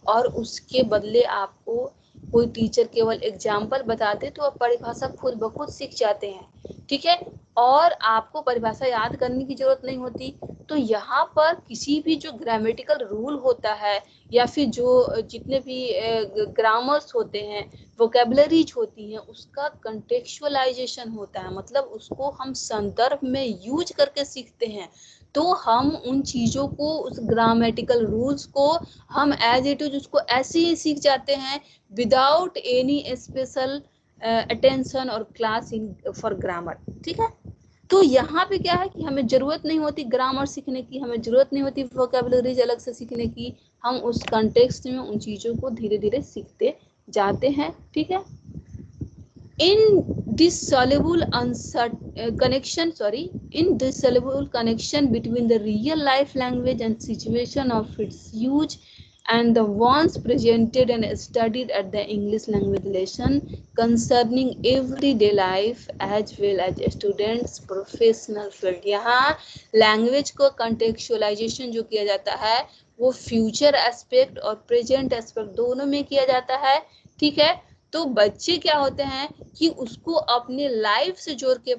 और उसके बदले आपको कोई टीचर केवल एग्जाम्पल बताते तो आप परिभाषा खुद ब खुद सीख जाते हैं, ठीक है, और आपको परिभाषा याद करने की जरूरत नहीं होती. तो यहाँ पर किसी भी जो ग्रामेटिकल रूल होता है या फिर जो जितने भी ग्रामर्स होते हैं, वोकेबलरीज होती हैं, उसका कंटेक्चुअलाइजेशन होता है, मतलब उसको हम संदर्भ में यूज करके सीखते हैं. तो हम उन चीज़ों को, उस ग्रामेटिकल रूल्स को हम एज इट इज उसको ऐसे ही सीख जाते हैं विदाउट एनी स्पेशल अटेंशन और क्लास इन फॉर ग्रामर, ठीक है. तो यहाँ पे क्या है कि हमें ज़रूरत नहीं होती ग्रामर सीखने की, हमें ज़रूरत नहीं होती वोकेबलरीज अलग से सीखने की, हम उस कंटेक्स्ट में उन चीज़ों को धीरे धीरे सीखते जाते हैं, ठीक है. indissoluble connection between the real life language and situation of its use and the ones presented and studied at the English language lesson concerning everyday life as well as students professional field. यहाँ language को contextualization जो किया जाता है वो future aspect और present aspect दोनों में किया जाता है, ठीक है. तो बच्चे क्या होते हैं कि उसको अपने लाइफ से जोड़ के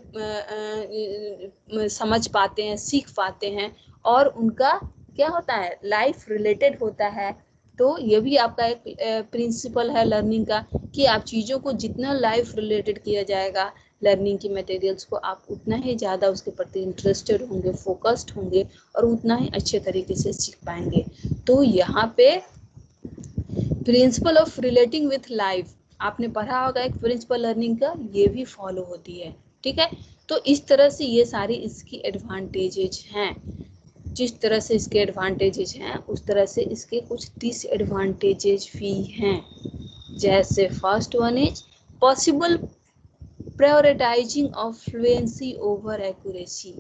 समझ पाते हैं, सीख पाते हैं और उनका क्या होता है, लाइफ रिलेटेड होता है. तो ये भी आपका एक प्रिंसिपल है लर्निंग का कि आप चीज़ों को जितना लाइफ रिलेटेड किया जाएगा लर्निंग की मटेरियल्स को, आप उतना ही ज़्यादा उसके प्रति इंटरेस्टेड होंगे, फोकस्ड होंगे और उतना ही अच्छे तरीके से सीख पाएंगे. तो यहाँ पे principle of relating with life आपने पढ़ा होगा, एक प्रिंसिपल लर्निंग का ये भी फॉलो होती है, ठीक है. तो इस तरह से ये सारी इसकी एडवांटेजेज हैं. जिस तरह से इसके एडवांटेजेज हैं उस तरह से इसके कुछ डिसएडवांटेजेज भी हैं. जैसे first one is possible prioritising of fluency over accuracy.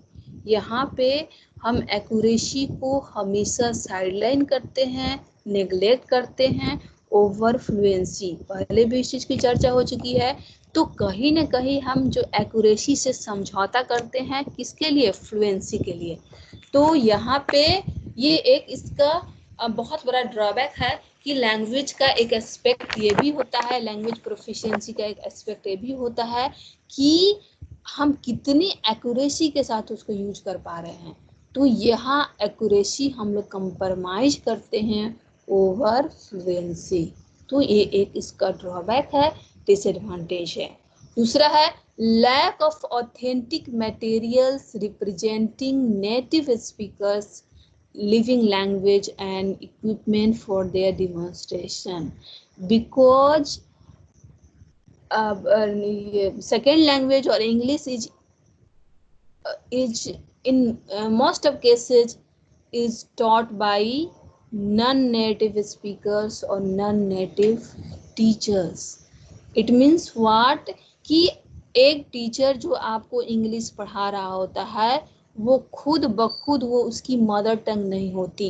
यहाँ पे हम एक्यूरेसी को हमेशा साइडलाइन करते हैं, नेग्लेक्ट करते हैं ओवर फ्लुएंसी. पहले भी इस चीज़ की चर्चा हो चुकी है. तो कहीं ना कहीं हम जो एक्यूरेसी से समझौता करते हैं किसके लिए, फ्लुएंसी के लिए. तो यहाँ पे ये एक इसका बहुत बड़ा ड्रॉबैक है कि लैंग्वेज का एक एस्पेक्ट ये भी होता है, लैंग्वेज प्रोफिशिएंसी का एक एस्पेक्ट ये भी होता है कि हम कितनी एक्यूरेसी के साथ उसको यूज कर पा रहे हैं. तो यहाँ एक्यूरेसी हम लोग कंप्रोमाइज करते हैं ओवर फ्लुएंसी. तो ये एक इसका ड्रॉबैक है, डिसएडवांटेज है. दूसरा है lack of authentic materials representing native speakers living language and equipment for their demonstration, because second language or English is in most of cases is taught by non-native speakers or non-native teachers. It means what कि एक teacher जो आपको English पढ़ा रहा होता है वो खुद बखुद वो उसकी मदर टंग नहीं होती।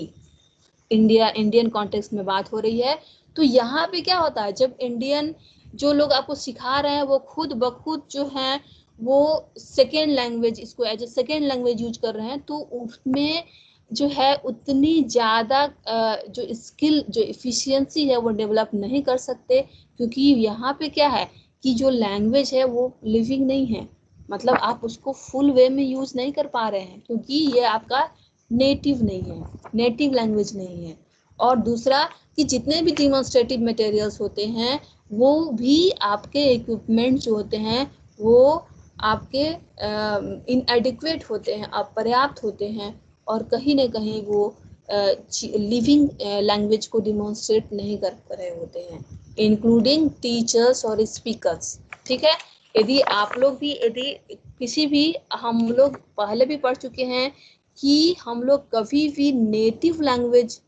इंडियन कॉन्टेक्स्ट में बात हो रही है। तो यहाँ पे क्या होता है, जब इंडियन जो लोग आपको सिखा रहे हैं वो खुद बखुद जो है वो सेकेंड लैंग्वेज, इसको as a second language use कर रहे हैं, तो उसमें जो है उतनी ज़्यादा जो स्किल जो इफिशियंसी है वो डेवलप नहीं कर सकते, क्योंकि यहाँ पे क्या है कि जो लैंग्वेज है वो लिविंग नहीं है, मतलब आप उसको फुल वे में यूज नहीं कर पा रहे हैं क्योंकि ये आपका नेटिव नहीं है, नेटिव लैंग्वेज नहीं है। और दूसरा कि जितने भी डिमॉन्स्ट्रेटिव मटेरियल्स होते हैं वो भी आपके इक्विपमेंट जो होते हैं वो आपके इनएडिक्वेट होते हैं, अपर्याप्त होते हैं, और कहीं ना कहीं वो लिविंग लैंग्वेज को डिमॉन्स्ट्रेट नहीं कर रहे होते हैं, इंक्लूडिंग टीचर्स और स्पीकर्स। ठीक है, यदि आप लोग भी यदि किसी भी, हम लोग पहले भी पढ़ चुके हैं कि हम लोग कभी भी नेटिव लैंग्वेज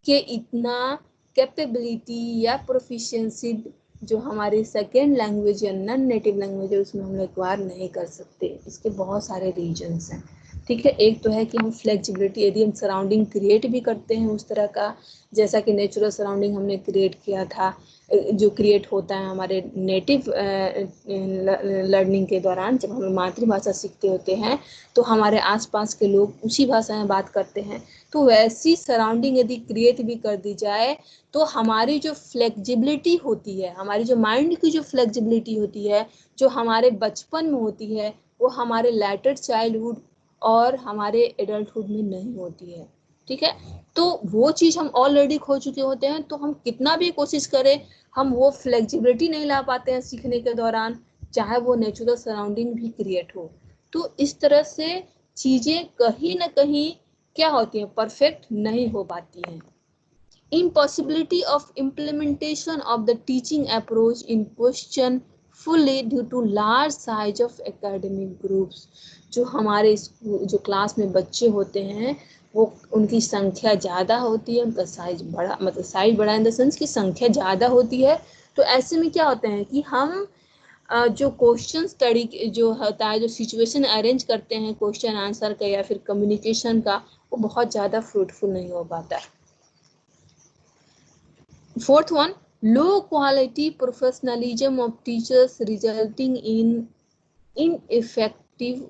के इतना कैपेबिलिटी या प्रोफिशिएंसी जो हमारी सेकेंड लैंग्वेज या नॉन नेटिव लैंग्वेज है उसमें हम लोग एक्वायर नहीं कर सकते। इसके बहुत सारे रीजंस हैं। ठीक है, एक तो है कि हम फ्लेक्सिबिलिटी, यदि हम सराउंडिंग क्रिएट भी करते हैं उस तरह का, जैसा कि नेचुरल सराउंडिंग हमने क्रिएट किया था, जो क्रिएट होता है हमारे नेटिव लर्निंग के दौरान, जब हम मातृभाषा सीखते होते हैं तो हमारे आसपास के लोग उसी भाषा में बात करते हैं, तो वैसी सराउंडिंग यदि क्रिएट भी कर दी जाए तो हमारी जो फ्लेक्सिबिलिटी होती है, हमारी जो माइंड की जो फ्लेक्सिबिलिटी होती है, जो हमारे बचपन में होती है, वो हमारे लेटर चाइल्डहुड और हमारे एडल्टहुड में नहीं होती है। ठीक है, तो वो चीज़ हम ऑलरेडी खो चुके होते हैं, तो हम कितना भी कोशिश करें हम वो फ्लेक्सिबिलिटी नहीं ला पाते हैं सीखने के दौरान, चाहे वो नेचुरल सराउंडिंग भी क्रिएट हो। तो इस तरह से चीज़ें कहीं ना कहीं क्या होती हैं, परफेक्ट नहीं हो पाती हैं। Impossibility of implementation of the teaching approach in question fully due to large size of academic groups। जो हमारे जो क्लास में बच्चे होते हैं वो उनकी संख्या ज़्यादा होती है, उनका साइज बड़ा, मतलब साइज बड़ा इन द सेंस की संख्या ज़्यादा होती है। तो ऐसे में क्या होता है कि हम जो क्वेश्चन स्टडी जो होता है, जो सिचुएशन अरेंज करते हैं क्वेश्चन आंसर का या फिर कम्युनिकेशन का, वो बहुत ज़्यादा फ्रूटफुल नहीं हो पाता है। Fourth one, low quality professionalism of teachers resulting in ineffective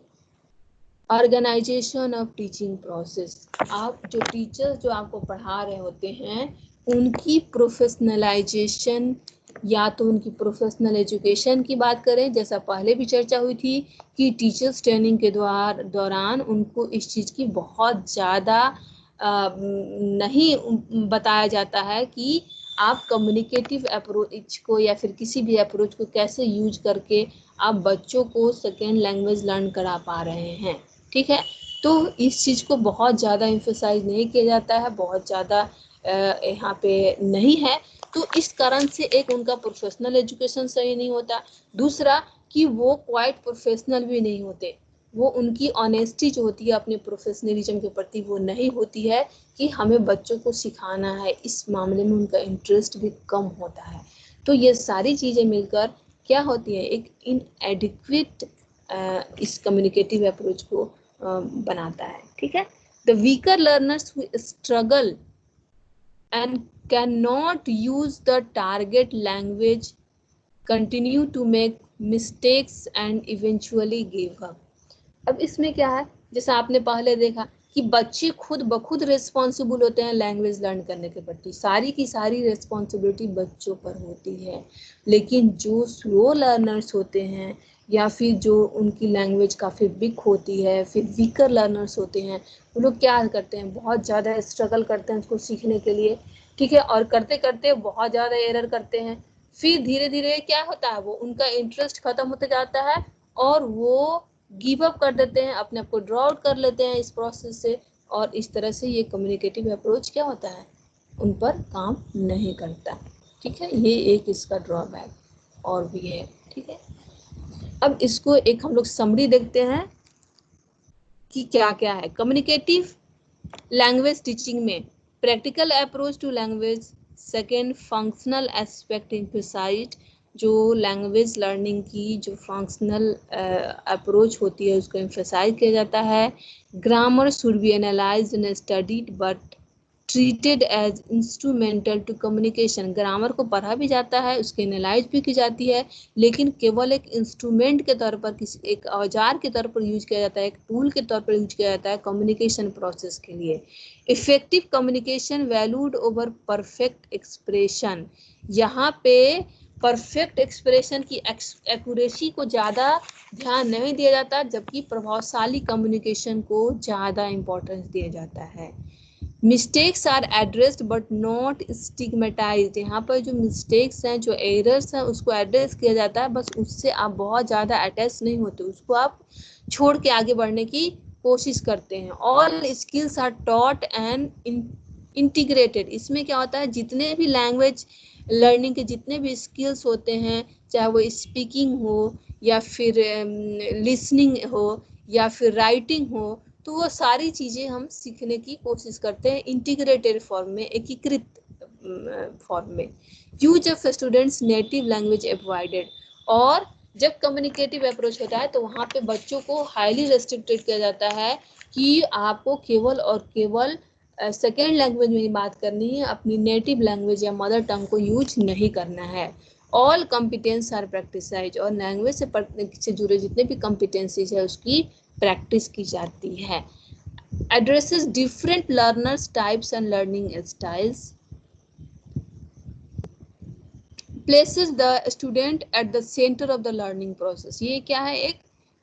organization of teaching process। आप जो टीचर्स जो आपको पढ़ा रहे होते हैं उनकी प्रोफेशनलाइजेशन या तो उनकी प्रोफेशनल एजुकेशन की बात करें, जैसा पहले भी चर्चा हुई थी कि टीचर्स ट्रेनिंग के दौरान उनको इस चीज़ की बहुत ज़्यादा नहीं बताया जाता है कि आप कम्युनिकेटिव अप्रोच को या फिर किसी भी अप्रोच को कैसे यूज करके आप बच्चों को सेकेंड लैंग्वेज लर्न करा पा रहे हैं। ठीक है, तो इस चीज़ को बहुत ज़्यादा एम्फसाइज नहीं किया जाता है, बहुत ज़्यादा यहाँ पे नहीं है। तो इस कारण से एक उनका प्रोफेशनल एजुकेशन सही नहीं होता, दूसरा कि वो क्वाइट प्रोफेशनल भी नहीं होते, वो उनकी ऑनेस्टी जो होती है अपने प्रोफेशनलिज्म के प्रति वो नहीं होती है कि हमें बच्चों को सिखाना है, इस मामले में उनका इंटरेस्ट भी कम होता है। तो ये सारी चीज़ें मिलकर क्या होती है, एक इनएडिक्वेट इस कम्युनिकेटिव अप्रोच को बनाता है। ठीक है, the weaker learners who struggle and cannot use the target language continue to make mistakes and eventually give up। अब इसमें क्या है, जैसा आपने पहले देखा कि बच्चे खुद बखुद रिस्पॉन्सिबल होते हैं लैंग्वेज लर्न करने के प्रति, सारी की सारी रिस्पॉन्सिबिलिटी बच्चों पर होती है, लेकिन जो स्लो लर्नर्स होते हैं या फिर जो उनकी लैंग्वेज काफ़ी वीक होती है, फिर वीकर लर्नर्स होते हैं, वो लोग क्या करते हैं, बहुत ज़्यादा स्ट्रगल करते हैं उसको सीखने के लिए। ठीक है, और करते करते बहुत ज़्यादा एरर करते हैं, फिर धीरे धीरे क्या होता है, वो उनका इंटरेस्ट खत्म होते जाता है और वो गिव अप कर देते हैं, अपने आप को ड्रॉ आउट कर लेते हैं इस प्रोसेस से, और इस तरह से ये कम्युनिकेटिव अप्रोच क्या होता है, उन पर काम नहीं करता। ठीक है, ये एक इसका ड्रॉबैक और भी है। ठीक है, अब इसको एक हम लोग समरी देखते हैं कि क्या क्या है कम्युनिकेटिव लैंग्वेज टीचिंग में। Practical approach to language, second functional aspect emphasised, जो लैंग्वेज लर्निंग की जो फंक्शनल अप्रोच होती है उसको एम्फसाइज किया जाता है। Grammar should be analysed and studied but treated as instrumental to communication. Grammar को पढ़ा भी जाता है, उसकी एनालाइज भी की जाती है, लेकिन केवल एक इंस्ट्रूमेंट के तौर पर, किसी एक औजार के तौर पर यूज किया जाता है, एक टूल के तौर पर यूज किया जाता है कम्युनिकेशन प्रोसेस के लिए। Effective communication valued over perfect expression. यहाँ पे परफेक्ट एक्सप्रेशन की एक्यूरेसी को ज़्यादा ध्यान नहीं दिया जाता, जबकि प्रभावशाली कम्युनिकेशन को ज़्यादा इम्पोर्टेंस दिया जाता है। Mistakes are addressed but not stigmatised. यहाँ पर जो मिस्टेक्स हैं, जो एरर्स हैं, उसको एड्रेस किया जाता है, बस उससे आप बहुत ज़्यादा अटैच नहीं होते, उसको आप छोड़ के आगे बढ़ने की कोशिश करते हैं। All skills are taught and integrated. इसमें क्या होता है, जितने भी लैंग्वेज लर्निंग के जितने भी स्किल्स होते हैं, चाहे वो स्पीकिंग हो या फिर लिसनिंग हो या फिर राइटिंग हो, तो वो सारी चीज़ें हम सीखने की कोशिश करते हैं इंटीग्रेटेड फॉर्म में, एकीकृत फॉर्म में। Use of students native language avoided. और जब कम्युनिकेटिव अप्रोच होता है तो वहाँ पे बच्चों को हाईली रेस्ट्रिक्टेड किया जाता है कि आपको केवल और केवल सेकेंड लैंग्वेज में ही बात करनी है, अपनी नेटिव लैंग्वेज या मदर टंग को यूज नहीं करना है। All competence are practise. और लैंग्वेज से जुड़े जितने भी कॉम्पिटेंसीज है उसकी प्रैक्टिस की जाती है। Addresses different learners types and learning styles. Places the student at the centre of the learning process. ये क्या है, एक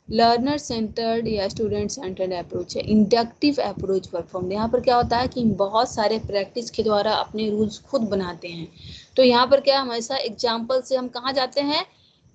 लर्नर सेंटर्ड या स्टूडेंट सेंटर्ड अप्रोच है। Inductive approach perform. यहाँ पर क्या होता है कि बहुत सारे प्रैक्टिस के द्वारा अपने रूल्स खुद बनाते हैं। तो यहाँ पर क्या, हमेशा एग्जाम्पल से हम कहाँ जाते हैं,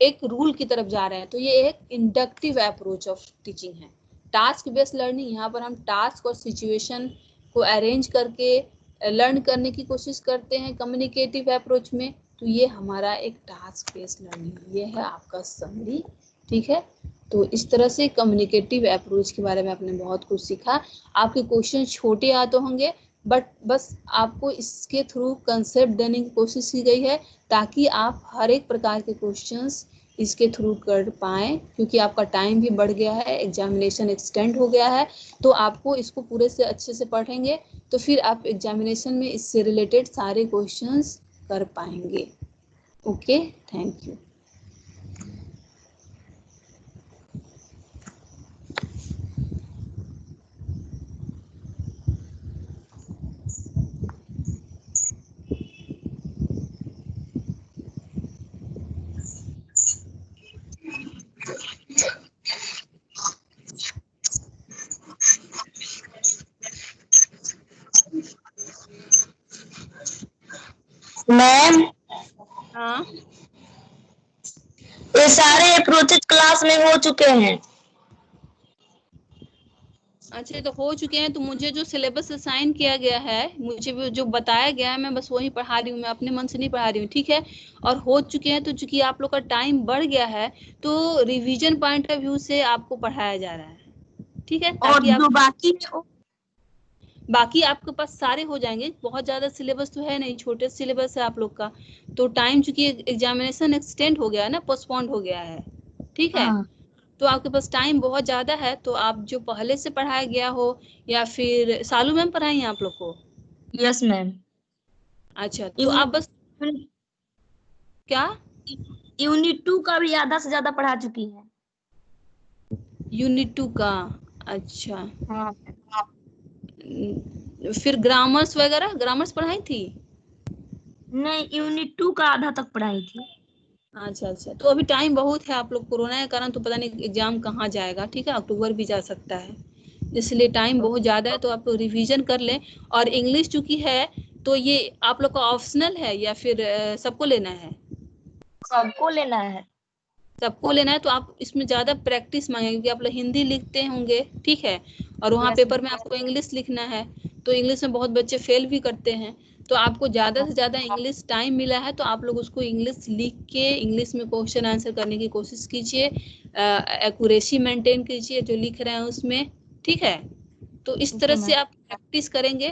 एक रूल की तरफ जा रहे हैं। तो ये एक इंडक्टिव अप्रोच ऑफ टीचिंग है। टास्क बेस्ड लर्निंग, यहाँ पर हम टास्क और सिचुएशन को अरेंज करके लर्न करने की कोशिश करते हैं कम्युनिकेटिव अप्रोच में। तो ये हमारा एक टास्क बेस्ड लर्निंग, ये है आपका समरी। ठीक है, तो इस तरह से कम्युनिकेटिव अप्रोच के बारे में आपने बहुत कुछ सीखा। आपके क्वेश्चन छोटे आते होंगे, बट बस आपको इसके थ्रू कंसेप्ट देने की कोशिश की गई है, ताकि आप हर एक प्रकार के क्वेश्चंस इसके थ्रू कर पाएँ, क्योंकि आपका टाइम भी बढ़ गया है, एग्जामिनेशन एक्सटेंड हो गया है। तो आपको इसको पूरे से अच्छे से पढ़ेंगे तो फिर आप एग्जामिनेशन में इससे रिलेटेड सारे क्वेश्चंस कर पाएंगे। Okay, thank you. मैम, हाँ, ये सारे अप्रोचेज क्लास में हो चुके हैं। अच्छा, तो हो चुके हैं। तो मुझे जो सिलेबस असाइन किया गया है, मुझे जो बताया गया है, मैं बस वही पढ़ा रही हूँ, मैं अपने मन से नहीं पढ़ा रही हूँ। ठीक है, और हो चुके हैं तो चूंकि आप लोग का टाइम बढ़ गया है, तो रिवीजन पॉइंट ऑफ व्यू से आपको पढ़ाया जा रहा है। ठीक है, और ताकि जो आप बाकी आपके पास सारे हो जाएंगे। बहुत ज़्यादा सिलेबस तो है नहीं, छोटे सिलेबस है आप लोग का। तो टाइम चूंकि एग्जामिनेशन एक्सटेंड हो गया है ना, पोस्टपोन्ड हो गया है। ठीक है, हाँ, तो आपके पास टाइम बहुत ज़्यादा है। तो आप जो पहले से पढ़ाया गया हो, या फिर सालू मैम पढ़ाई हैं आप लोग को? Yes ma'am. अच्छा, तो आप बस क्या, यूनिट 2 का भी आधा से ज्यादा पढ़ा चुकी है। यूनिट 2 का? अच्छा, हाँ, फिर ग्रामर्स वगैरह, ग्रामर्स पढ़ाई थी? नहीं, यूनिट 2 का आधा तक पढ़ाई थी। अच्छा अच्छा, तो अभी टाइम बहुत है। आप लोग कोरोना के कारण तो पता नहीं एग्जाम कहाँ जाएगा। ठीक है, अक्टूबर भी जा सकता है, इसलिए टाइम बहुत ज़्यादा है। तो आप रिवीजन कर लें। और इंग्लिश चूंकि है, तो ये आप लोग का ऑप्शनल है या फिर सबको लेना है? सबको लेना है। सबको लेना है तो आप इसमें ज़्यादा प्रैक्टिस मांगेंगे, क्योंकि आप लोग हिंदी लिखते होंगे, ठीक है, और वहाँ यस पेपर में आपको इंग्लिश लिखना है, तो इंग्लिश में बहुत बच्चे फेल भी करते हैं। तो आपको ज़्यादा से ज़्यादा इंग्लिश टाइम मिला है तो आप लोग उसको इंग्लिश लिख के इंग्लिश में क्वेश्चन आंसर करने की कोशिश कीजिए, एक्यूरेसी मेंटेन कीजिए जो लिख रहे हैं उसमें, ठीक है। तो इस तरह से आप प्रैक्टिस करेंगे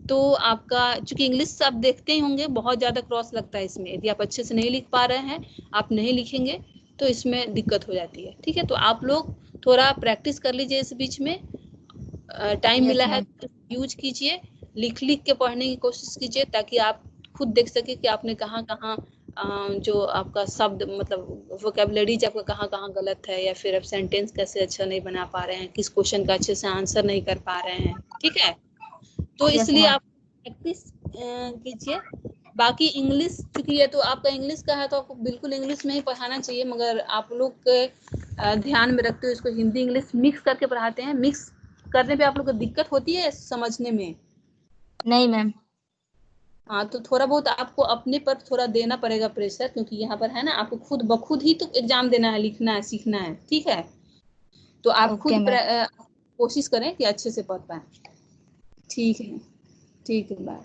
तो आपका, चूंकि इंग्लिश आप देखते ही होंगे बहुत ज़्यादा क्रॉस लगता है इसमें, यदि आप अच्छे से नहीं लिख पा रहे हैं, आप नहीं लिखेंगे तो इसमें दिक्कत हो जाती है, ठीक है। तो आप लोग थोड़ा प्रैक्टिस कर लीजिए इस बीच में, टाइम मिला है तो यूज कीजिए, लिख लिख के पढ़ने की कोशिश कीजिए ताकि आप खुद देख सके कि आपने कहाँ कहाँ जो आपका शब्द मतलब वोकेबलरीज आपका कहाँ कहाँ गलत है, या फिर आप सेंटेंस कैसे अच्छा नहीं बना पा रहे हैं, किस क्वेश्चन का अच्छे से आंसर नहीं कर पा रहे हैं, ठीक है। तो इसलिए आप प्रैक्टिस कीजिए। बाकी इंग्लिश, चूंकि ये तो आपका इंग्लिश का है तो आपको बिल्कुल इंग्लिश में ही पढ़ाना चाहिए, मगर आप लोग के ध्यान में रखते हुए इसको हिंदी इंग्लिश मिक्स करके पढ़ाते हैं। मिक्स करने पे आप लोग को दिक्कत होती है समझने में? नहीं मैम। हाँ, तो थोड़ा बहुत आपको अपने पर थोड़ा देना पड़ेगा प्रेशर, क्योंकि यहाँ पर है ना, आपको खुद ब खुद ही तो एग्जाम देना है, लिखना है, सीखना है, ठीक है। तो आप खुद कोशिश करें कि अच्छे से पढ़ पाए। ठीक है, ठीक है, बाय।